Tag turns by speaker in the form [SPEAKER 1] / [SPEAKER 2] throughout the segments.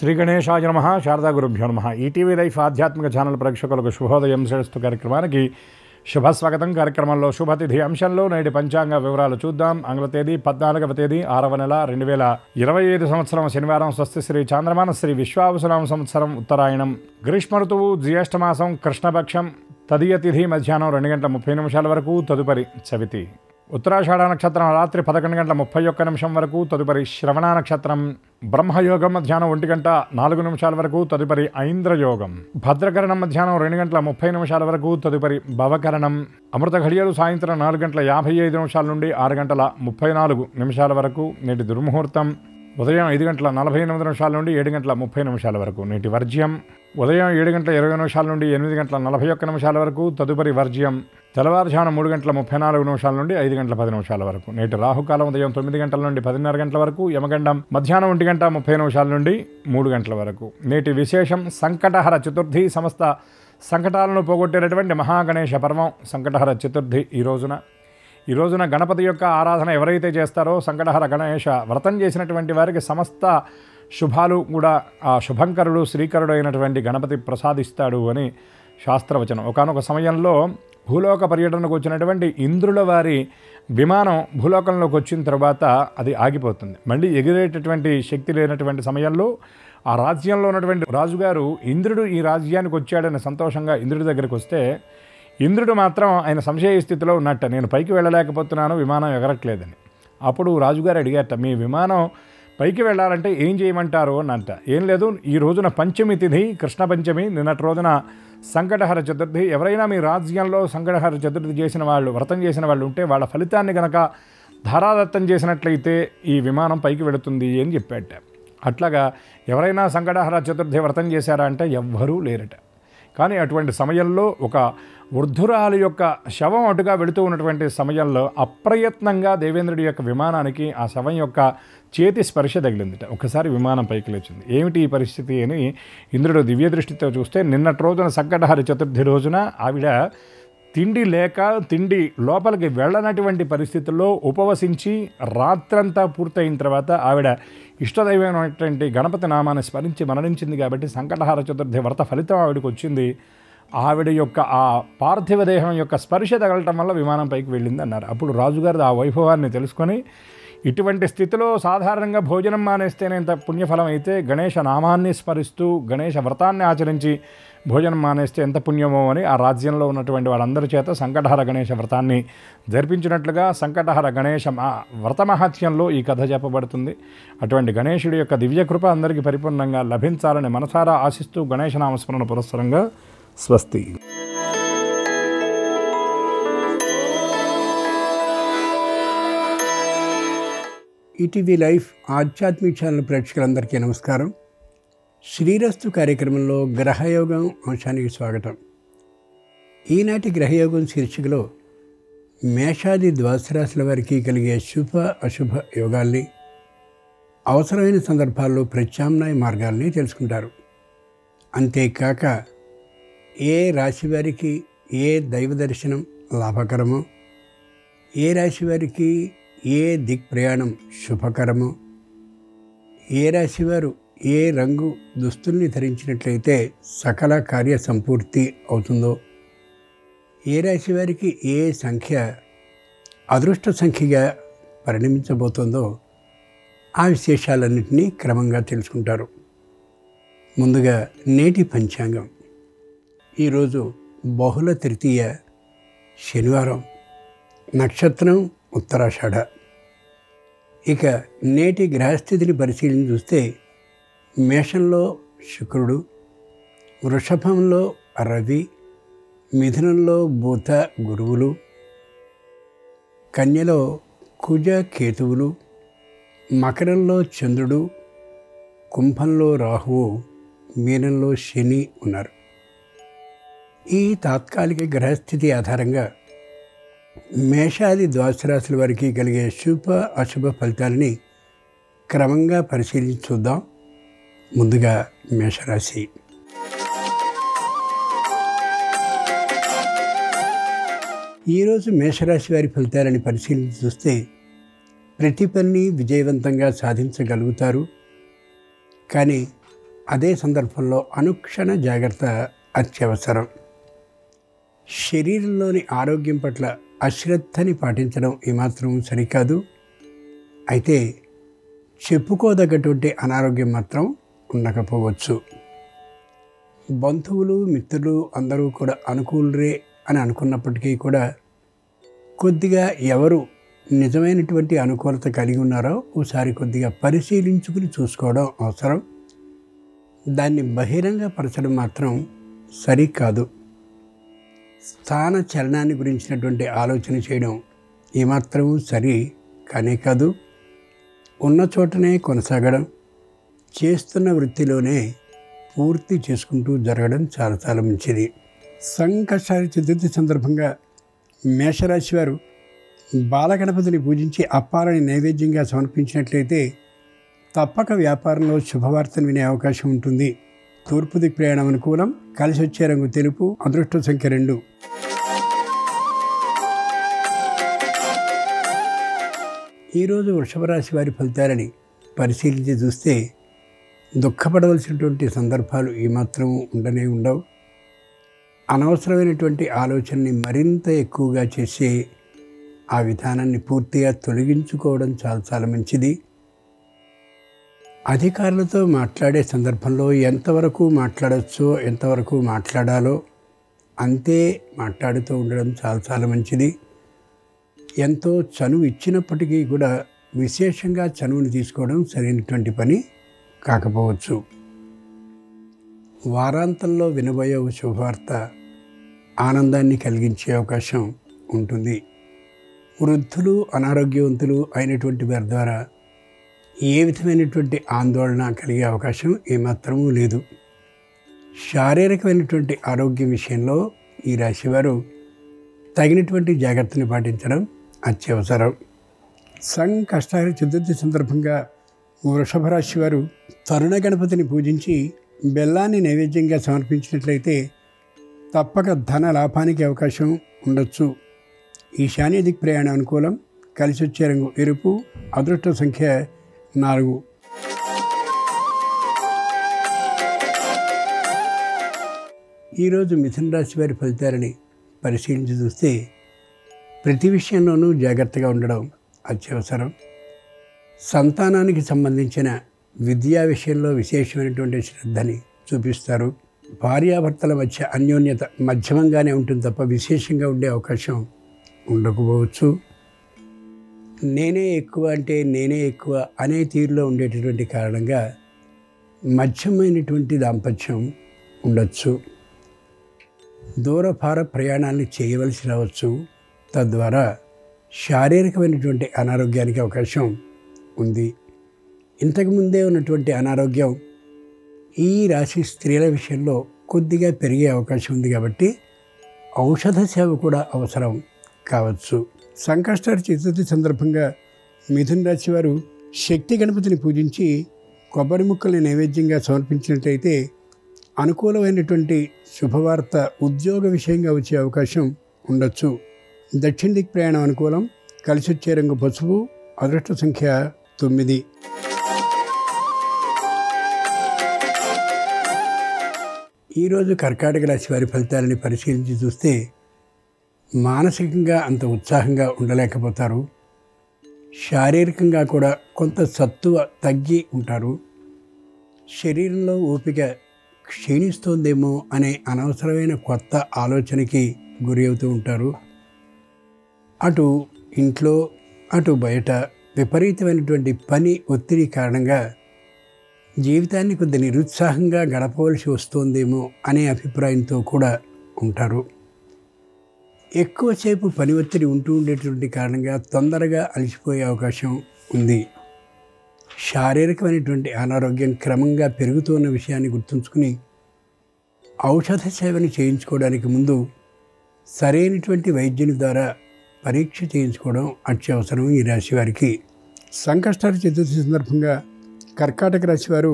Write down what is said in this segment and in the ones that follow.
[SPEAKER 1] శ్రీ గణేశాయ నమః. శారదా గురుభ్యో నమః. ఈటీవీ లైఫ్ ఆధ్యాత్మిక ఛానల్ ప్రేక్షకులకు శుభోదయం శ్రేష్ఠ కార్యక్రమానికి శుభస్వాగతం. కార్యక్రమంలో శుభతిథి అంశంలో నేటి పంచాంగ వివరాలు చూద్దాం. ఆంగ్ల తేదీ 14వ తేదీ 6వ నెల 2025 సంవత్సరం శనివారం. స్వస్తి శ్రీ చాంద్రమాన శ్రీ విశ్వావసునామ సంవత్సరం ఉత్తరాయణం. గ్రీష్మ ఋతువు జ్యేష్ఠమాసం కృష్ణపక్షం. తదియ తిథి మధ్యాహ్నం 2:30 వరకు. తదుపరి చవితి. ఉత్తరాషాఢ నక్షత్రం రాత్రి 11:31 వరకు. తదుపరి శ్రవణ నక్షత్రం. బ్రహ్మయోగం మధ్యాహ్నం 1:04 వరకు. తదుపరి ఐంద్రయోగం. భద్రకరణం మధ్యాహ్నం 2:30 వరకు. తదుపరి భవకరణం. అమృత ఘడియలు సాయంత్రం 4:55 నుండి 6:34 వరకు. నేటి దుర్ముహూర్తం ఉదయం 5:48 నుండి 7:30 వరకు. నేటి వర్జ్యం ఉదయం 7:20 నుండి 8:41 వరకు. తదుపరి వర్జ్యం తెల్లవారుజామున 3:34 నుండి 5:10 వరకు. నేటి రాహుకాలం ఉదయం 9 గంటల నుండి 10:30 వరకు. యమగండం మధ్యాహ్నం 1:30 నుండి 3 గంటల వరకు. నేటి విశేషం సంకటహర చతుర్థి. సమస్త సంకటాలను పోగొట్టేటటువంటి మహాగణేశ పర్వం సంకటహర చతుర్థి. ఈ రోజున గణపతి యొక్క ఆరాధన ఎవరైతే చేస్తారో, సంకటహర గణేశ వ్రతం చేసినటువంటి వారికి సమస్త శుభాలు కూడా ఆ శుభంకరుడు శ్రీకరుడు అయినటువంటి గణపతి ప్రసాదిస్తాడు అని శాస్త్రవచనం. ఒకానొక సమయంలో భూలోక పర్యటనకు వచ్చినటువంటి ఇంద్రుల వారి విమానం భూలోకంలోకి వచ్చిన తర్వాత అది ఆగిపోతుంది. మళ్ళీ ఎగిరేటటువంటి శక్తి లేనటువంటి సమయంలో ఆ రాజ్యంలో ఉన్నటువంటి రాజుగారు ఇంద్రుడు ఈ రాజ్యానికి వచ్చాడని సంతోషంగా ఇంద్రుడి దగ్గరికి వస్తే, ఇంద్రుడు మాత్రం ఆయన సంశయ స్థితిలో ఉన్నట్ట, నేను పైకి వెళ్ళలేకపోతున్నాను, విమానం ఎగరట్లేదని. అప్పుడు రాజుగారు అడిగారట, మీ విమానం పైకి వెళ్ళాలంటే ఏం చేయమంటారు అని అంట. ఏం లేదు, ఈ రోజున పంచమి తిథి, కృష్ణ పంచమి, నిన్నటి రోజున సంకటహర చతుర్థి. ఎవరైనా మీ రాజ్యంలో సంకటహర చతుర్థి చేసిన వాళ్ళు, వ్రతం చేసిన వాళ్ళు ఉంటే వాళ్ళ ఫలితాన్ని గనక ధారాదత్తం చేసినట్లయితే ఈ విమానం పైకి వెళుతుంది అని చెప్పాట. అట్లాగా ఎవరైనా సంకటహర చతుర్థి వ్రతం చేశారా అంటే ఎవ్వరూ లేరట. కానీ అటువంటి సమయంలో ఒక వృద్ధురాలు యొక్క శవం అటుగా వెళుతూ ఉన్నటువంటి సమయంలో అప్రయత్నంగా దేవేంద్రుడి యొక్క విమానానికి ఆ శవం యొక్క చేతి స్పర్శ తగిలిందిట. ఒకసారి విమానం పైకి లేచింది. ఏమిటి ఈ పరిస్థితి అని ఇంద్రుడు దివ్య దృష్టితో చూస్తే, నిన్నటి రోజున సంకటహర చతుర్థి రోజున ఆవిడ తిండి లేక తిండి లోపలికి వెళ్ళనటువంటి పరిస్థితుల్లో ఉపవసించి రాత్రంతా పూర్తయిన తర్వాత ఆవిడ ఇష్టదైవమైనటువంటి గణపతి నామాన్ని స్మరించి మరణించింది. కాబట్టి సంకటహర చతుర్థి వ్రత ఫలితం ఆవిడకి వచ్చింది. ఆవిడ యొక్క ఆ పార్థివ దేహం యొక్క స్పర్శ తగలటం వల్ల విమానం పైకి వెళ్ళింది అన్నారు. అప్పుడు రాజుగారు ఆ వైభవాన్ని తెలుసుకొని, ఇటువంటి స్థితిలో సాధారణంగా భోజనం మానేస్తేనే ఇంత పుణ్యఫలం అయితే, గణేశ నామాన్ని స్మరిస్తూ గణేశ వ్రతాన్ని ఆచరించి భోజనం మానేస్తే ఎంత పుణ్యమో అని ఆ రాజ్యంలో ఉన్నటువంటి వాళ్ళందరి చేత సంకటహర గణేశ వ్రతాన్ని జరిపించినట్లుగా సంకటహర గణేశ వ్రత మహత్యంలో ఈ కథ చెప్పబడుతుంది. అటువంటి గణేశుడి యొక్క దివ్యకృప అందరికీ పరిపూర్ణంగా లభించాలని మనసారా ఆశిస్తూ గణేశ నామస్మరణ పురస్సరంగా స్వస్తి.
[SPEAKER 2] ఈటీవీ లైఫ్ ఆధ్యాత్మిక ఛానల్ ప్రేక్షకులందరికీ నమస్కారం. శ్రీరస్తు కార్యక్రమంలో గ్రహయోగం అంశానికి స్వాగతం. ఈనాటి గ్రహయోగం శీర్షికలో మేషాది ద్వాదశ రాశుల వారికి కలిగే శుభ అశుభ యోగాల్ని, అవసరమైన సందర్భాల్లో ప్రత్యామ్నాయ మార్గాల్ని తెలుసుకుంటారు. అంతేకాక ఏ రాశి వారికి ఏ దైవ దర్శనం లాభకరమో, ఏ రాశి వారికి ఏ దిక్ ప్రయాణం శుభకరమో, ఏ రాశివారు ఏ రంగు దుస్తుల్ని ధరించినట్లయితే సకల కార్య సంపూర్తి అవుతుందో, ఏ రాశి వారికి ఏ సంఖ్య అదృష్ట సంఖ్యగా పరిణమించబోతుందో, ఆ విశేషాలన్నింటినీ క్రమంగా తెలుసుకుంటారు. ముందుగా నేటి పంచాంగం. ఈరోజు బహుళ తృతీయ, శనివారం, నక్షత్రం ఉత్తరాషాఢ. ఇక నేటి గ్రహస్థితిని పరిశీలన చూస్తే, మేషంలో శుక్రుడు, వృషభంలో రవి, మిథునంలో బుధ గురువులు, కన్యలో కుజ కేతువులు, మకరంలో చంద్రుడు, కుంభంలో రాహువు, మీనంలో శని ఉన్నారు. ఈ తాత్కాలిక గ్రహస్థితి ఆధారంగా మేషాది ద్వాదశ రాశుల వారికి కలిగే శుభ అశుభ ఫలితాలని క్రమంగా పరిశీలించి చూద్దాం. ముందుగా మేషరాశి. ఈరోజు మేషరాశి వారి ఫలితాలని పరిశీలించి చూస్తే, ప్రతి పనిని విజయవంతంగా సాధించగలుగుతారు. కానీ అదే సందర్భంలో అనుక్షణ జాగ్రత్త అత్యవసరం. శరీరంలోని ఆరోగ్యం పట్ల అశ్రద్ధని పాటించడం ఏమాత్రం సరికాదు. అయితే చెప్పుకోదగ్గటువంటి అనారోగ్యం మాత్రం ఉండకపోవచ్చు. బంధువులు మిత్రులు అందరూ కూడా అనుకూలరే అని అనుకున్నప్పటికీ కూడా కొద్దిగా ఎవరు నిజమైనటువంటి అనుకూలత కలిగి ఉన్నారో ఒకసారి కొద్దిగా పరిశీలించుకుని చూసుకోవడం అవసరం. దాన్ని బహిరంగపరచడం మాత్రం సరికాదు. స్థాన చలనాన్ని గురించినటువంటి ఆలోచన చేయడం ఏమాత్రం సరి కానే కాదు. ఉన్న చోటనే కొనసాగడం, చేస్తున్న వృత్తిలోనే పూర్తి చేసుకుంటూ జరగడం చాలా చాలా మంచిది. సంకష్టాల చతుర్థి సందర్భంగా మేషరాశి వారు బాలగణపతిని పూజించి అప్పాలని నైవేద్యంగా సమర్పించినట్లయితే తప్పక వ్యాపారంలో శుభవార్తను వినే అవకాశం ఉంటుంది. తూర్పు దిక్కు ప్రయాణం అనుకూలం. కలిసి వచ్చే రంగు తెలుపు. అదృష్ట సంఖ్య 2. ఈరోజు వృషభ రాశి వారి ఫలితాలని పరిశీలించి చూస్తే దుఃఖపడవలసినటువంటి సందర్భాలు ఏమాత్రం ఉండనే ఉండవు. అనవసరమైనటువంటి ఆలోచనని మరింత ఎక్కువగా చేసే ఆ విధానాన్ని పూర్తిగా తొలగించుకోవడం చాలా చాలా మంచిది. అధికారులతో మాట్లాడే సందర్భంలో ఎంతవరకు మాట్లాడచ్చో, ఎంతవరకు మాట్లాడాలో అంతే మాట్లాడుతూ ఉండడం చాలా చాలా మంచిది. ఎంతో చనువు ఇచ్చినప్పటికీ కూడా విశేషంగా చనువుని తీసుకోవడం సరైనటువంటి పని కాకపోవచ్చు. వారాంతంలో వినబోయే శుభవార్త ఆనందాన్ని కలిగించే అవకాశం ఉంటుంది. వృద్ధులు అనారోగ్యవంతులు అయినటువంటి వారి ద్వారా ఏ విధమైనటువంటి ఆందోళన కలిగే అవకాశం ఏమాత్రమూ లేదు. శారీరకమైనటువంటి ఆరోగ్యం విషయంలో ఈ రాశివారు తగినటువంటి జాగ్రత్తని పాటించడం అత్యవసరం. సంకష్టాల చతుర్థి సందర్భంగా వృషభ రాశి వారు తరుణ గణపతిని పూజించి బెల్లాన్ని నైవేద్యంగా సమర్పించినట్లయితే తప్పక ధన లాభానికి అవకాశం ఉండొచ్చు. ఈశాన్య దిక్ ప్రయాణం అనుకూలం. కలిసి వచ్చే రంగు ఎరుపు. అదృష్ట సంఖ్య 4. ఈరోజు మిథున రాశి వారి ఫలితాలని పరిశీలించి చూస్తే ప్రతి విషయంలోనూ జాగ్రత్తగా ఉండడం అత్యవసరం. సంతానానికి సంబంధించిన విద్యా విషయంలో విశేషమైనటువంటి శ్రద్ధని చూపిస్తారు. భార్యాభర్తల మధ్య అన్యోన్యత మధ్యమంగానే ఉంటుంది తప్ప విశేషంగా ఉండే అవకాశం ఉండకపోవచ్చు. నేనే ఎక్కువ అంటే నేనే ఎక్కువ అనే తీరులో ఉండేటటువంటి కారణంగా మధ్యమైనటువంటి దాంపత్యం ఉండొచ్చు. దూరభార ప్రయాణాన్ని చేయవలసి రావచ్చు. తద్వారా శారీరకమైనటువంటి అనారోగ్యానికి అవకాశం ఉంది. ఇంతకుముందే ఉన్నటువంటి అనారోగ్యం ఈ రాశి స్త్రీల విషయంలో కొద్దిగా పెరిగే అవకాశం ఉంది కాబట్టి ఔషధ సేవ కూడా అవసరం కావచ్చు. సంకష్టాల చతుర్థి సందర్భంగా మిథున రాశి వారు శక్తి గణపతిని పూజించి కొబ్బరి ముక్కల్ని నైవేద్యంగా సమర్పించినట్లయితే అనుకూలమైనటువంటి శుభవార్త ఉద్యోగ విషయంగా వచ్చే అవకాశం ఉండొచ్చు. దక్షిణ దిక్ ప్రయాణం అనుకూలం. కలిసి వచ్చే రంగు పసుపు. అదృష్ట సంఖ్య 9. ఈరోజు కర్కాటక రాశి వారి ఫలితాలని పరిశీలించి చూస్తే మానసికంగా అంత ఉత్సాహంగా ఉండలేకపోతారు. శారీరకంగా కూడా కొంత సత్తువ తగ్గి ఉంటారు. శరీరంలో ఓపిక క్షీణిస్తోందేమో అనే అనవసరమైన కొత్త ఆలోచనకి గురి అవుతూ ఉంటారు. అటు ఇంట్లో అటు బయట విపరీతమైనటువంటి పని ఒత్తిడి కారణంగా జీవితాన్ని కొద్ది నిరుత్సాహంగా గడపవలసి వస్తోందేమో అనే అభిప్రాయంతో కూడా ఉంటారు. ఎక్కువసేపు పని ఒత్తిడి ఉంటూ ఉండేటువంటి కారణంగా తొందరగా అలసిపోయే అవకాశం ఉంది. శారీరకమైనటువంటి అనారోగ్యం క్రమంగా పెరుగుతున్న విషయాన్ని గుర్తుంచుకుని ఔషధ సేవను చేయించుకోవడానికి ముందు సరైనటువంటి వైద్యుని ద్వారా పరీక్ష చేయించుకోవడం అత్యవసరం ఈ రాశి వారికి. సంకష్టాల చతుర్థి సందర్భంగా కర్కాటక రాశి వారు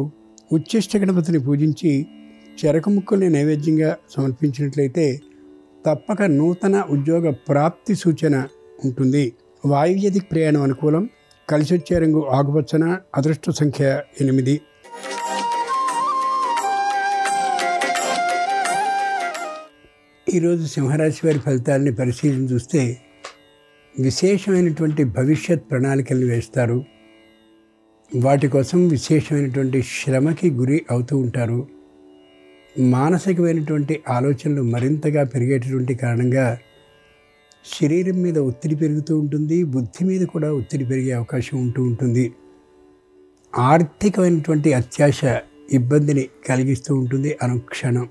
[SPEAKER 2] ఉచ్చిష్ట గణపతిని పూజించి చెరకు ముక్కల్ని నైవేద్యంగా సమర్పించినట్లయితే తప్పక నూతన ఉద్యోగ ప్రాప్తి సూచన ఉంటుంది. వాయువ్య దిక్ ప్రయాణం అనుకూలం. కలిసి వచ్చే రంగు ఆకుపచ్చన. అదృష్ట సంఖ్య 8. ఈరోజు సింహరాశి వారి ఫలితాలని పరిశీలన చూస్తే విశేషమైనటువంటి భవిష్యత్ ప్రణాళికలను వేస్తారు. వాటి కోసం విశేషమైనటువంటి శ్రమకి గురి అవుతూ ఉంటారు. మానసికమైనటువంటి ఆలోచనలు మరింతగా పెరిగేటటువంటి కారణంగా శరీరం మీద ఒత్తిడి పెరుగుతూ ఉంటుంది. బుద్ధి మీద కూడా ఒత్తిడి పెరిగే అవకాశం ఉంటూ ఉంటుంది. ఆర్థికమైనటువంటి అత్యాశ ఇబ్బందిని కలిగిస్తూ ఉంటుంది అనుక్షణం.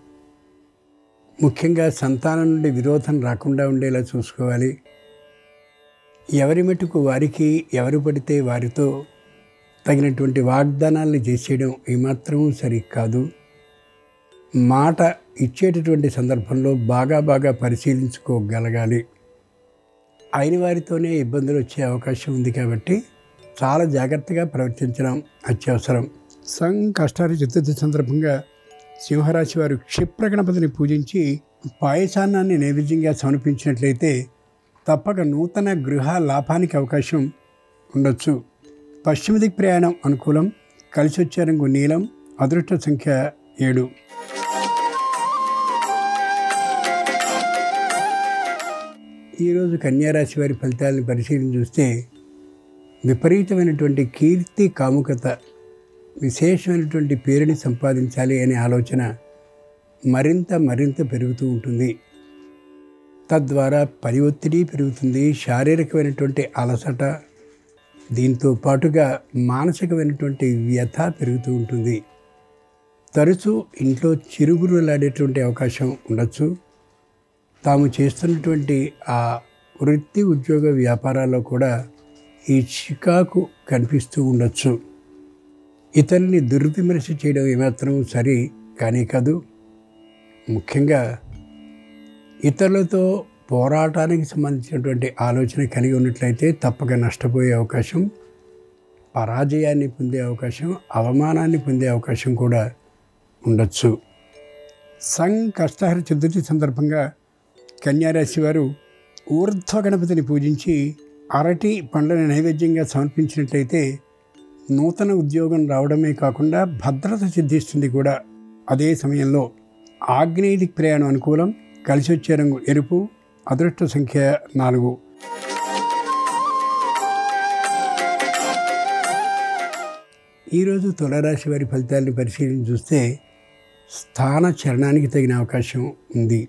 [SPEAKER 2] ముఖ్యంగా సంతానం నుండి విరోధం రాకుండా ఉండేలా చూసుకోవాలి. ఎవరి మటుకు వారికి, ఎవరు పడితే వారితో తగినటువంటి వాగ్దానాలను చేసేయడం ఏమాత్రం సరికాదు. మాట ఇచ్చేటటువంటి సందర్భంలో బాగా పరిశీలించుకోగలగాలి. అయిన వారితోనే ఇబ్బందులు వచ్చే అవకాశం ఉంది కాబట్టి చాలా జాగ్రత్తగా ప్రవర్తించడం అత్యవసరం. సంకష్టారి చతుర్థి సందర్భంగా సింహరాశి వారు క్షిప్ర గణపతిని పూజించి పాయసాన్నాన్ని నైవేద్యంగా సమర్పించినట్లయితే తప్పక నూతన గృహ లాభానికి అవకాశం ఉండొచ్చు. పశ్చిమ దిక్ ప్రయాణం అనుకూలం. కలిసి వచ్చే రంగు నీలం. అదృష్ట సంఖ్య 7. ఈరోజు కన్యారాశి వారి ఫలితాలను పరిశీలన చూస్తే విపరీతమైనటువంటి కీర్తి, కాముకత, విశేషమైనటువంటి పేరుని సంపాదించాలి అనే ఆలోచన మరింత పెరుగుతూ ఉంటుంది. తద్వారా పని ఒత్తిడి పెరుగుతుంది. శారీరకమైనటువంటి అలసట, దీంతో పాటుగా మానసికమైనటువంటి వ్యథ పెరుగుతూ ఉంటుంది. తరచూ ఇంట్లో చిరుగురులాడేటువంటి అవకాశం ఉండొచ్చు. తాము చేస్తున్నటువంటి ఆ వృత్తి, ఉద్యోగ, వ్యాపారాల్లో కూడా ఈ చికాకు కనిపిస్తూ ఉండొచ్చు. ఇతరుల్ని దుర్విమర్శ చేయడం ఏమాత్రం సరి కానీ కాదు. ముఖ్యంగా ఇతరులతో పోరాటానికి సంబంధించినటువంటి ఆలోచన కలిగి ఉన్నట్లయితే తప్పక నష్టపోయే అవకాశం, పరాజయాన్ని పొందే అవకాశం, అవమానాన్ని పొందే అవకాశం కూడా ఉండొచ్చు. సంకష్టహర చతుర్థి సందర్భంగా కన్యారాశి వారు ఊర్ధ్వ గణపతిని పూజించి అరటి పండ్లను నైవేద్యంగా సమర్పించినట్లయితే నూతన ఉద్యోగం రావడమే కాకుండా భద్రత సిద్ధిస్తుంది కూడా. అదే సమయంలో ఆగ్నేయ దిక్ ప్రయాణం అనుకూలం. కలిసి వచ్చే రంగు ఎరుపు. అదృష్ట సంఖ్య 4. ఈరోజు తులారాశి వారి ఫలితాలను పరిశీలన చూస్తే స్థాన చలనానికి తగిన అవకాశం ఉంది.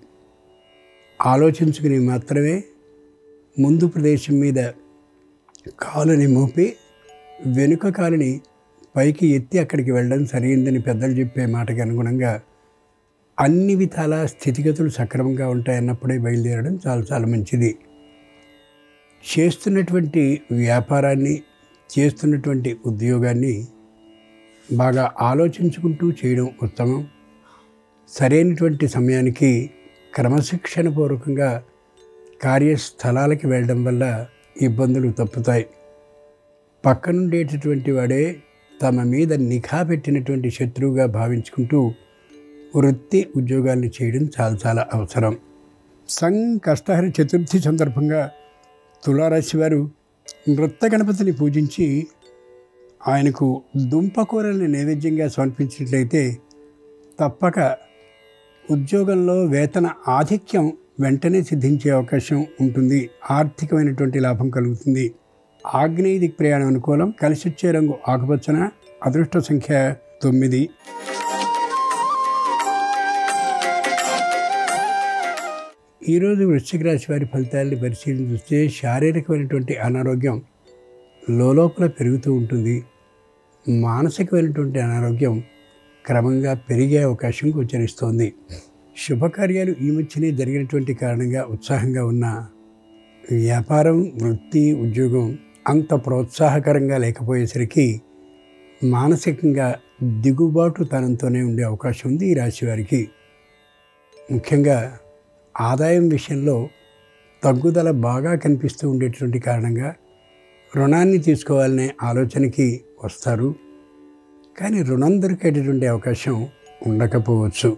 [SPEAKER 2] ఆలోచించుకుని మాత్రమే ముందు ప్రదేశం మీద కాలుని మోపి వెనుక కాలుని పైకి ఎత్తి అక్కడికి వెళ్ళడం సరైందని పెద్దలు చెప్పే మాటకి అనుగుణంగా అన్ని విధాల స్థితిగతులు సక్రమంగా ఉంటాయన్నప్పుడే బయలుదేరడం చాలా మంచిది. చేస్తున్నటువంటి వ్యాపారాన్ని, చేస్తున్నటువంటి ఉద్యోగాన్ని బాగా ఆలోచించుకుంటూ చేయడం ఉత్తమం. సరైనటువంటి సమయానికి క్రమశిక్షణపూర్వకంగా కార్యస్థలాలకి వెళ్ళడం వల్ల ఇబ్బందులు తప్పుతాయి. పక్కనుండేటటువంటి వాడే తమ మీద నిఘా పెట్టినటువంటి శత్రువుగా భావించుకుంటూ వృత్తి, ఉద్యోగాలను చేయడం చాలా అవసరం. సంకష్టహర చతుర్థి సందర్భంగా తులారాశి వారు నృత్య గణపతిని పూజించి ఆయనకు దుంపకూరల్ని నైవేద్యంగా సమర్పించినట్లయితే తప్పక ఉద్యోగంలో వేతన ఆధిక్యం వెంటనే సిద్ధించే అవకాశం ఉంటుంది. ఆర్థికమైనటువంటి లాభం కలుగుతుంది. ఆగ్నేయ దిక్ ప్రయాణం అనుకూలం. కలిసి వచ్చే రంగు ఆకుపచ్చన. అదృష్ట సంఖ్య 9. ఈరోజు వృశ్చిక రాశి వారి ఫలితాలని పరిశీలన చూస్తే శారీరకమైనటువంటి అనారోగ్యం లోపల పెరుగుతూ ఉంటుంది. మానసికమైనటువంటి అనారోగ్యం క్రమంగా పెరిగే అవకాశం గోచరిస్తోంది. శుభకార్యాలు ఈ మధ్యనే జరిగినటువంటి కారణంగా ఉత్సాహంగా ఉన్న వ్యాపారం, వృత్తి, ఉద్యోగం అంత ప్రోత్సాహకరంగా లేకపోయేసరికి మానసికంగా దిగుబాటు తనంతోనే ఉండే అవకాశం ఉంది ఈ రాశి వారికి. ముఖ్యంగా ఆదాయం విషయంలో తగ్గుదల బాగా కనిపిస్తూ ఉండేటువంటి కారణంగా రుణాన్ని తీసుకోవాలనే ఆలోచనకి వస్తారు. కానీ రుణం దొరికేటటువంటి అవకాశం ఉండకపోవచ్చు.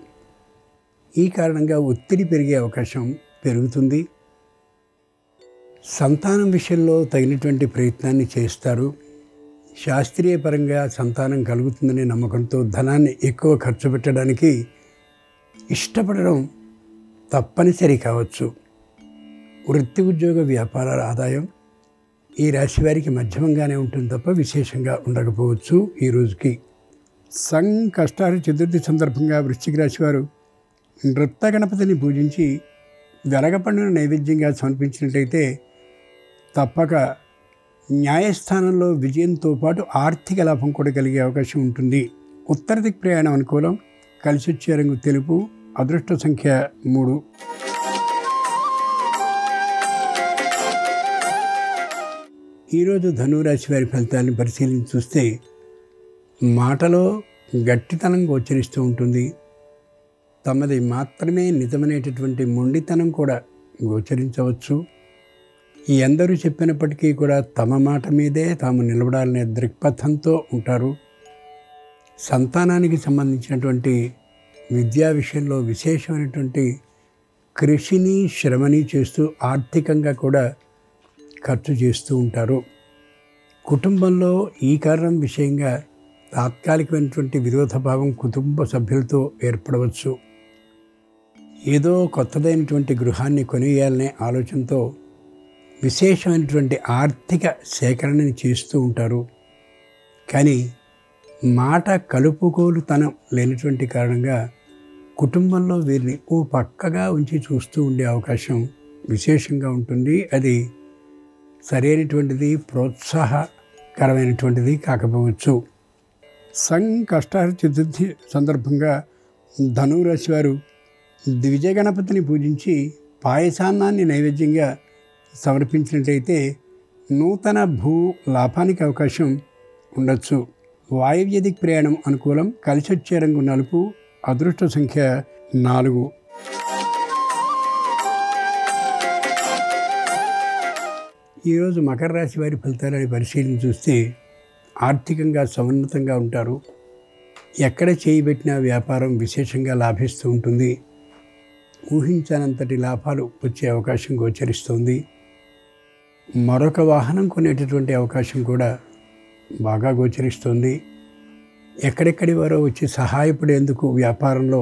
[SPEAKER 2] ఈ కారణంగా ఒత్తిడి పెరిగే అవకాశం పెరుగుతుంది. సంతానం విషయంలో తగినటువంటి ప్రయత్నాన్ని చేస్తారు. శాస్త్రీయ పరంగా సంతానం కలుగుతుందనే నమ్మకంతో ధనాన్ని ఎక్కువ ఖర్చు పెట్టడానికి ఇష్టపడడం తప్పనిసరి కావచ్చు. వృత్తి ఉద్యోగ వ్యాపారాల ఆదాయం ఈ రాశి వారికి మధ్యమంగానే ఉంటుంది తప్ప విశేషంగా ఉండకపోవచ్చు. ఈ రోజుకి సంకష్టార చతుర్థి సందర్భంగా వృశ్చిక రాశి వారు నృత్య గణపతిని పూజించి వెలగపండును నైవేద్యంగా సమర్పించినట్లయితే తప్పక న్యాయస్థానంలో విజయంతో పాటు ఆర్థిక లాభం కూడా కలిగే అవకాశం ఉంటుంది. ఉత్తర దిక్ ప్రయాణం అనుకూలం. కలిసి వచ్చే రంగు తెలుపు. అదృష్ట సంఖ్య 3. ఈరోజు ధనురాశి వారి ఫలితాలను పరిశీలించి చూస్తే మాటలో గట్టితనం గోచరిస్తూ ఉంటుంది. తమది మాత్రమే నిజమనేటటువంటి మొండితనం కూడా గోచరించవచ్చు. ఎందరూ చెప్పినప్పటికీ కూడా తమ మాట మీదే తాము నిలబడాలనే దృక్పథంతో ఉంటారు. సంతానానికి సంబంధించినటువంటి విద్యా విషయంలో విశేషమైనటువంటి కృషిని శ్రమని చేస్తూ ఆర్థికంగా కూడా ఖర్చు చేస్తూ ఉంటారు. కుటుంబంలో ఈ కారణం విషయంగా తాత్కాలికమైనటువంటి విరోధభావం కుటుంబ సభ్యులతో ఏర్పడవచ్చు. ఏదో కొత్తదైనటువంటి గృహాన్ని కొనివేయాలనే ఆలోచనతో విశేషమైనటువంటి ఆర్థిక సేకరణని చేస్తూ ఉంటారు. కానీ మాట కలుపుకోలుతనం లేనటువంటి కారణంగా కుటుంబంలో వీరిని ఓ పక్కగా ఉంచి చూస్తూ ఉండే అవకాశం విశేషంగా ఉంటుంది. అది సరైనటువంటిది, ప్రోత్సాహకరమైనటువంటిది కాకపోవచ్చు. సంకష్టార చతుర్థి సందర్భంగా ధనురాశి వారు ద్విజయ గణపతిని పూజించి పాయసాన్నాన్ని నైవేద్యంగా సమర్పించినట్లయితే నూతన భూ లాభానికి అవకాశం ఉండొచ్చు. వాయువ్య దిక్ ప్రయాణం అనుకూలం. కలిసి వచ్చే రంగు నలుపు. అదృష్ట సంఖ్య 4. ఈరోజు మకర రాశి వారి ఫలితాలని పరిశీలించి చూస్తే ఆర్థికంగా సమున్నతంగా ఉంటారు. ఎక్కడ చేయబెట్టిన వ్యాపారం విశేషంగా లాభిస్తూ ఉంటుంది. ఊహించనంతటి లాభాలు వచ్చే అవకాశం గోచరిస్తుంది. మరొక వాహనం కొనేటటువంటి అవకాశం కూడా బాగా గోచరిస్తుంది. ఎక్కడెక్కడి వారో వచ్చి సహాయపడేందుకు వ్యాపారంలో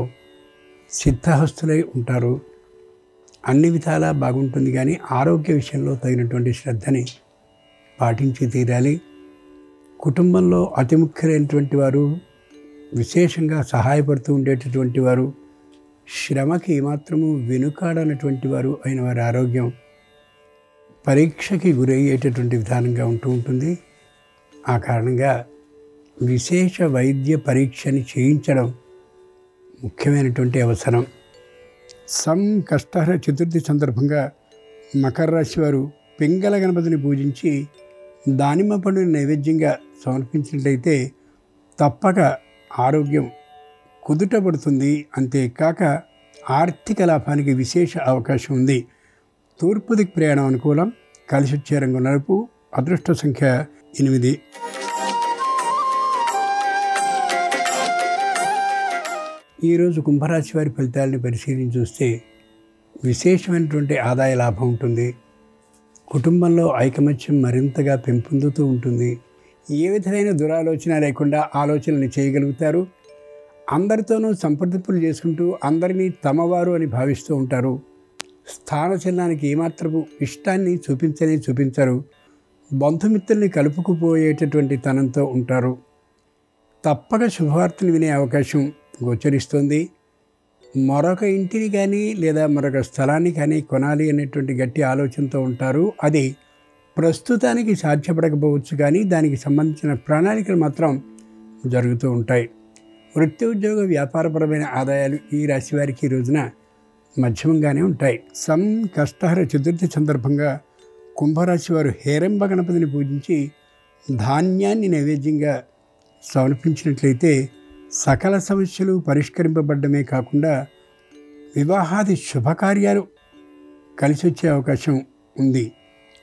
[SPEAKER 2] సిద్ధహస్తులై ఉంటారు. అన్ని విధాలా బాగుంటుంది. కానీ ఆరోగ్య విషయంలో తగినటువంటి శ్రద్ధని పాటించి తీరాలి. కుటుంబంలో అతి ముఖ్యమైనటువంటి వారు, విశేషంగా సహాయపడుతూ ఉండేటటువంటి వారు, శ్రమకి మాత్రము వెనుకాడనటువంటి వారు అయిన వారి ఆరోగ్యం పరీక్షకి గురయ్యేటటువంటి విధానంగా ఉంటూ ఉంటుంది. ఆ కారణంగా విశేష వైద్య పరీక్షని చేయించడం ముఖ్యమైనటువంటి అవసరం. సంకష్టార చతుర్థి సందర్భంగా మకర రాశి వారు పింగళ గణపతిని పూజించి దానిమ్మ పండుని నైవేద్యంగా సమర్పించినట్లయితే తప్పక ఆరోగ్యం కుదుటపడుతుంది. అంతేకాక ఆర్థిక లాభానికి విశేష అవకాశం ఉంది. తూర్పు దిక్ ప్రయాణం అనుకూలం. కలిసి వచ్చే రంగు నలుపు. అదృష్ట సంఖ్య 8. ఈరోజు కుంభరాశి వారి ఫలితాలని పరిశీలించి చూస్తే విశేషమైనటువంటి ఆదాయ లాభం ఉంటుంది. కుటుంబంలో ఐకమత్యం మరింతగా పెంపొందుతూ ఉంటుంది. ఏ విధమైన దురాలోచన లేకుండా ఆలోచనలు చేయగలుగుతారు. అందరితోనూ సంప్రదింపులు చేసుకుంటూ అందరినీ తమవారు అని భావిస్తూ ఉంటారు. స్థానచలనానికి ఏమాత్రపు ఇష్టాన్ని చూపించరు. బంధుమిత్రుల్ని కలుపుకుపోయేటటువంటి తనంతో ఉంటారు. తప్పక శుభవార్తను వినే అవకాశం గోచరిస్తుంది. మరొక ఇంటిని కానీ లేదా మరొక స్థలాన్ని కానీ కొనాలి అనేటువంటి గట్టి ఆలోచనతో ఉంటారు. అది ప్రస్తుతానికి సాధ్యపడకపోవచ్చు, కానీ దానికి సంబంధించిన ప్రణాళికలు మాత్రం జరుగుతూ ఉంటాయి. వృత్తి ఉద్యోగ వ్యాపారపరమైన ఆదాయాలు ఈ రాశి వారికి ఈ రోజున మధ్యమంగానే ఉంటాయి. సంకష్టార చతుర్థి సందర్భంగా కుంభరాశి వారు హేరంబ గణపతిని పూజించి ధాన్యాన్ని నైవేద్యంగా సమర్పించినట్లయితే సకల సమస్యలు పరిష్కరింపబడ్డమే కాకుండా వివాహాది శుభకార్యాలు కలిసి వచ్చే అవకాశం ఉంది.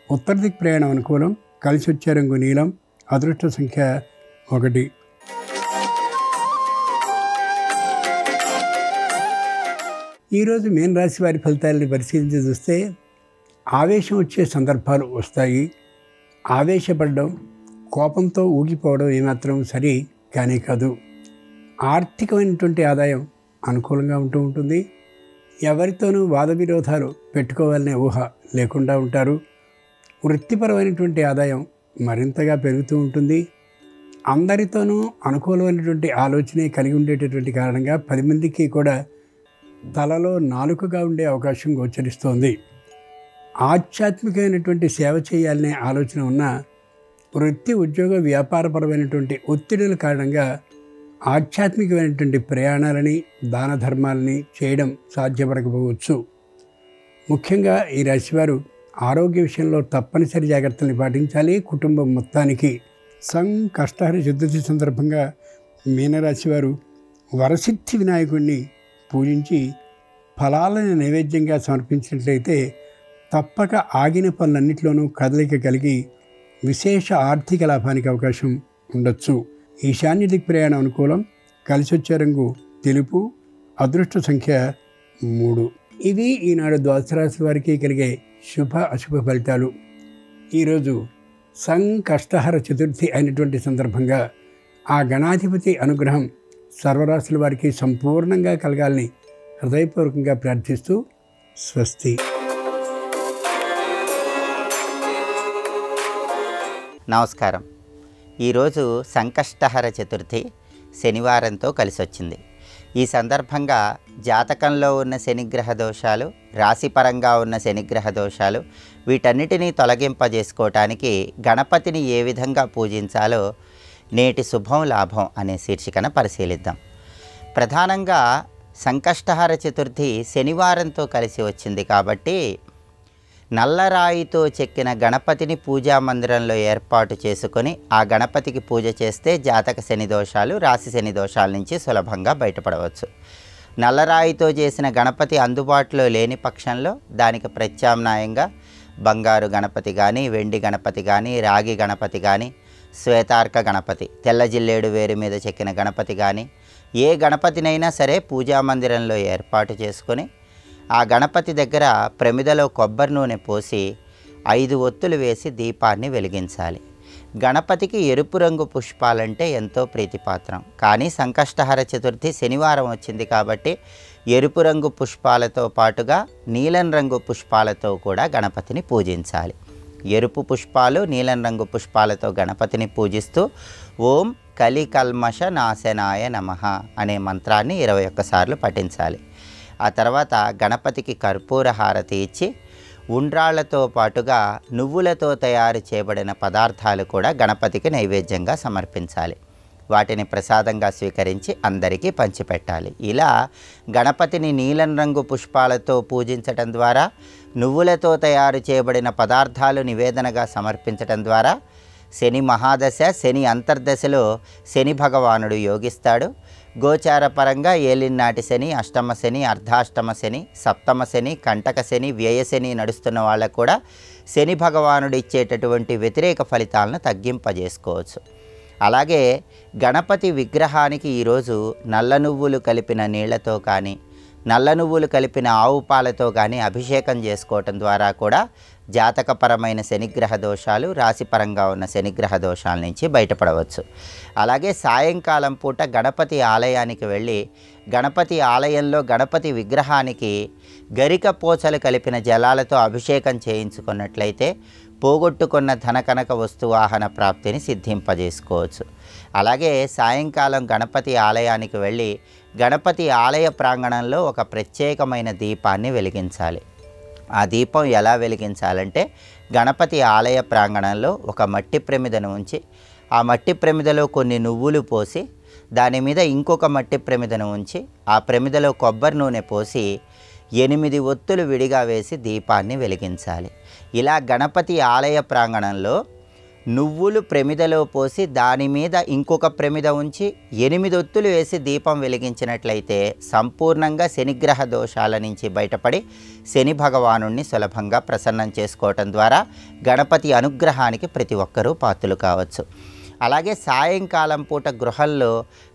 [SPEAKER 2] ఉత్తర దిక్ ప్రయాణం అనుకూలం. కలిసి వచ్చే రంగు నీలం. అదృష్ట సంఖ్య 1. ఈరోజు మీన రాశి వారి ఫలితాలని పరిశీలించి చూస్తే ఆవేశం వచ్చే సందర్భాలు వస్తాయి. ఆవేశపడడం, కోపంతో ఊగిపోవడం ఏమాత్రం సరి కానే కాదు. ఆర్థికమైనటువంటి ఆదాయం అనుకూలంగా ఉంటూ ఉంటుంది. ఎవరితోనూ వాద విరోధాలు పెట్టుకోవాలనే ఊహ లేకుండా ఉంటారు. వృత్తిపరమైనటువంటి ఆదాయం మరింతగా పెరుగుతూ ఉంటుంది. అందరితోనూ అనుకూలమైనటువంటి ఆలోచనే కలిగి ఉండేటటువంటి కారణంగా 10 మందికి కూడా తలలో నాలుకగా ఉండే అవకాశం గోచరిస్తోంది. ఆధ్యాత్మికమైనటువంటి సేవ చేయాలనే ఆలోచన ఉన్న వృత్తి, ఉద్యోగ, వ్యాపారపరమైనటువంటి ఒత్తిడుల కారణంగా ఆధ్యాత్మికమైనటువంటి ప్రయాణాలని, దాన ధర్మాలని చేయడం సాధ్యపడకపోవచ్చు. ముఖ్యంగా ఈ రాశివారు ఆరోగ్య విషయంలో తప్పనిసరి జాగ్రత్తల్ని పాటించాలి. కుటుంబం మొత్తానికి సంకష్టహర చతుర్థి సందర్భంగా మీనరాశివారు వరసిద్ధి వినాయకుడిని పూజించి ఫలాలను నైవేద్యంగా సమర్పించినట్లయితే తప్పక ఆగిన పనులన్నింటిలోనూ కదలిక కలిగి విశేష ఆర్థిక లాభానికి అవకాశం ఉండొచ్చు. ఈశాన్య దిక్ ప్రయాణం అనుకూలం. కలిసి వచ్చే రంగు తెలుపు. అదృష్ట సంఖ్య 3. ఇవి ఈనాడు ద్వాదశ రాశుల వారికి కలిగే శుభ అశుభ ఫలితాలు. ఈరోజు సంకష్టహర చతుర్థి అయినటువంటి సందర్భంగా ఆ గణాధిపతి అనుగ్రహం సర్వరాశుల వారికి సంపూర్ణంగా కలగాలని హృదయపూర్వకంగా ప్రార్థిస్తూ స్వస్తి.
[SPEAKER 3] నమస్కారం. ఈరోజు సంకష్టహర చతుర్థి శనివారంతో కలిసి వచ్చింది. ఈ సందర్భంగా జాతకంలో ఉన్న శనిగ్రహ దోషాలు, రాశిపరంగా ఉన్న శనిగ్రహ దోషాలు, వీటన్నిటినీ తొలగింపజేసుకోవటానికి గణపతిని ఏ విధంగా పూజించాలో నేటి శుభం లాభం అనే శీర్షికన పరిశీలిద్దాం. ప్రధానంగా సంకష్టహర చతుర్థి శనివారంతో కలిసి వచ్చింది కాబట్టి నల్లరాయితో చెక్కిన గణపతిని పూజా మందిరంలో ఏర్పాటు చేసుకొని ఆ గణపతికి పూజ చేస్తే జాతక శని దోషాలు, రాశి శని దోషాల నుంచి సులభంగా బయటపడవచ్చు. నల్లరాయితో చేసిన గణపతి అందుబాటులో లేని పక్షంలో దానికి ప్రత్యామ్నాయంగా బంగారు గణపతి కానీ, వెండి గణపతి కానీ, రాగి గణపతి కానీ, శ్వేతార్క గణపతి, తెల్ల జిల్లేడు వేరు మీద చెక్కిన గణపతి కానీ, ఏ గణపతినైనా సరే పూజా మందిరంలో ఏర్పాటు చేసుకొని ఆ గణపతి దగ్గర ప్రమిదలో కొబ్బరి నూనె పోసి 5 ఒత్తులు వేసి దీపాన్ని వెలిగించాలి. గణపతికి ఎరుపు రంగు పుష్పాలంటే ఎంతో ప్రీతిపాత్రం. కానీ సంకష్టహర చతుర్థి శనివారం వచ్చింది కాబట్టి ఎరుపు రంగు పుష్పాలతో పాటుగా నీలం రంగు పుష్పాలతో కూడా గణపతిని పూజించాలి. ఎరుపు పుష్పాలు, నీలం రంగు పుష్పాలతో గణపతిని పూజిస్తూ ఓం కలికల్మష నాశనాయ నమః అనే మంత్రాన్ని 21 సార్లు పఠించాలి. ఆ తర్వాత గణపతికి కర్పూర హారతి ఇచ్చి ఉండ్రాళ్లతో పాటుగా నువ్వులతో తయారు చేయబడిన పదార్థాలు కూడా గణపతికి నైవేద్యంగా సమర్పించాలి. వాటిని ప్రసాదంగా స్వీకరించి అందరికీ పంచిపెట్టాలి. ఇలా గణపతిని నీలం రంగు పుష్పాలతో పూజించటం ద్వారా, నువ్వులతో తయారు చేయబడిన పదార్థాలు నివేదనగా సమర్పించటం ద్వారా శని మహాదశ, శని అంతర్దశలో శని భగవానుడు యోగిస్తాడు. గోచారపరంగా ఏలినాటి శని, అష్టమ శని, అర్ధాష్టమ శని, సప్తమ శని, కంటక శని, వ్యయ శని నడుస్తున్న వాళ్ళకు కూడా శని భగవానుడు ఇచ్చేటటువంటి వ్యతిరేక ఫలితాలను తగ్గింపజేసుకోవచ్చు. అలాగే గణపతి విగ్రహానికి ఈరోజు నల్ల నువ్వులు కలిపిన నీళ్లతో కానీ, నల్ల నువ్వులు కలిపిన ఆవు పాలతో కానీ అభిషేకం చేసుకోవటం ద్వారా కూడా జాతకపరమైన శనిగ్రహ దోషాలు, రాశిపరంగా ఉన్న శనిగ్రహ దోషాల నుంచి బయటపడవచ్చు. అలాగే సాయంకాలం పూట గణపతి ఆలయానికి వెళ్ళి గణపతి ఆలయంలో గణపతి విగ్రహానికి గరిక పోచలు కలిపిన జలాలతో అభిషేకం చేయించుకున్నట్లయితే పోగొట్టుకున్న ధనకనక వస్తువాహన ప్రాప్తిని సిద్ధింపజేసుకోవచ్చు. అలాగే సాయంకాలం గణపతి ఆలయానికి వెళ్ళి గణపతి ఆలయ ప్రాంగణంలో ఒక ప్రత్యేకమైన దీపాన్ని వెలిగించాలి. ఆ దీపం ఎలా వెలిగించాలంటే గణపతి ఆలయ ప్రాంగణంలో ఒక మట్టి ప్రమిదను ఉంచి ఆ మట్టి ప్రమిదలో కొన్ని నువ్వులు పోసి దాని మీద ఇంకొక మట్టి ప్రమిదను ఉంచి ఆ ప్రమిదలో కొబ్బరి నూనె పోసి 8 ఒత్తులు విడిగా వేసి దీపాన్ని వెలిగించాలి. ఇలా గణపతి ఆలయ ప్రాంగణంలో నువ్వులు ప్రమిదలో పోసి దాని మీద ఇంకొక ప్రమిద ఉంచి 8 ఒత్తులు వేసి దీపం వెలిగించినట్లయితే సంపూర్ణంగా శనిగ్రహ దోషాల నుంచి బయటపడి శని భగవానుణ్ణి సులభంగా ప్రసన్నం చేసుకోవటం ద్వారా గణపతి అనుగ్రహానికి ప్రతి ఒక్కరూ పాత్రులు కావచ్చు. అలాగే సాయంకాలం పూట గృహంలో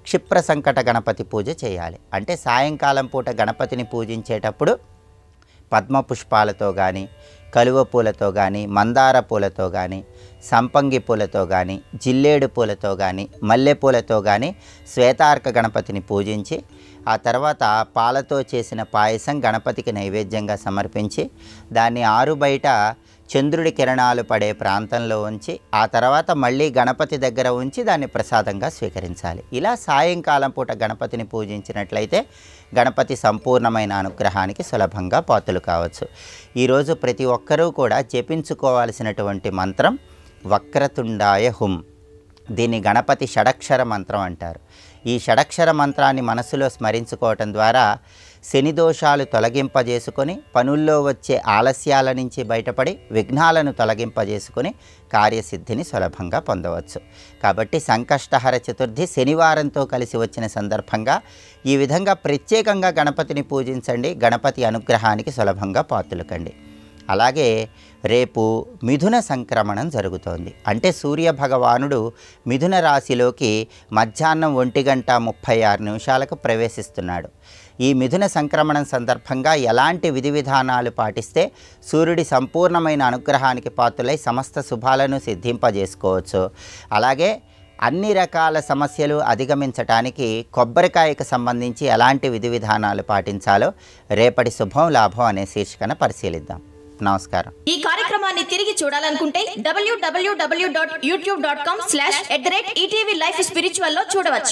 [SPEAKER 3] క్షిప్ర సంకట గణపతి పూజ చేయాలి. అంటే సాయంకాలం పూట గణపతిని పూజించేటప్పుడు పద్మ పుష్పాలతో కానీ, కలువ పూలతో కానీ, మందార పూలతో కానీ, సంపంగి పూలతో కానీ, జిల్లేడు పూలతో కానీ, మల్లెపూలతో కానీ శ్వేతార్క గణపతిని పూజించి ఆ తర్వాత పాలతో చేసిన పాయసం గణపతికి నైవేద్యంగా సమర్పించి దాన్ని ఆరు బయట చంద్రుడి కిరణాలు పడే ప్రాంతంలో ఉంచి ఆ తర్వాత మళ్ళీ గణపతి దగ్గర ఉంచి దాన్ని ప్రసాదంగా స్వీకరించాలి. ఇలా సాయంకాలం పూట గణపతిని పూజించినట్లయితే గణపతి సంపూర్ణమైన అనుగ్రహానికి సులభంగా పాత్రలు కావచ్చు. ఈరోజు ప్రతి ఒక్కరూ కూడా జపించుకోవాల్సినటువంటి మంత్రం వక్రతుండాయ హుం. దీన్ని గణపతి షడక్షర మంత్రం అంటారు. ఈ షడక్షర మంత్రాన్ని మనసులో స్మరించుకోవటం ద్వారా శని దోషాలు తొలగింపజేసుకొని పనుల్లో వచ్చే ఆలస్యాల నుంచి బయటపడి విఘ్నాలను తొలగింపజేసుకొని కార్యసిద్ధిని సులభంగా పొందవచ్చు. కాబట్టి సంకష్టహర చతుర్థి శనివారంతో కలిసి వచ్చిన సందర్భంగా ఈ విధంగా ప్రత్యేకంగా గణపతిని పూజించండి. గణపతి అనుగ్రహానికి సులభంగా పాత్రలు కండి. అలాగే రేపు మిథున సంక్రమణం జరుగుతోంది. అంటే సూర్య భగవానుడు మిథున రాశిలోకి మధ్యాహ్నం 1:36 ప్రవేశిస్తున్నాడు. ఈ మిథున సంక్రమణం సందర్భంగా ఎలాంటి విధి విధానాలు పాటిస్తే సూర్యుడి సంపూర్ణమైన అనుగ్రహానికి పాత్రలై సమస్త శుభాలను సిద్ధింపజేసుకోవచ్చు. అలాగే అన్ని రకాల సమస్యలు అధిగమించటానికి కొబ్బరికాయకు సంబంధించి ఎలాంటి విధి విధానాలు పాటించాలో రేపటి శుభం లాభం అనే శీర్షికన పరిశీలిద్దాం. నమస్కారం.
[SPEAKER 4] ఈ కార్యక్రమాన్ని తిరిగి చూడాలనుకుంటే www.youtube.com/ETV Life Spiritual లో చూడవచ్చు.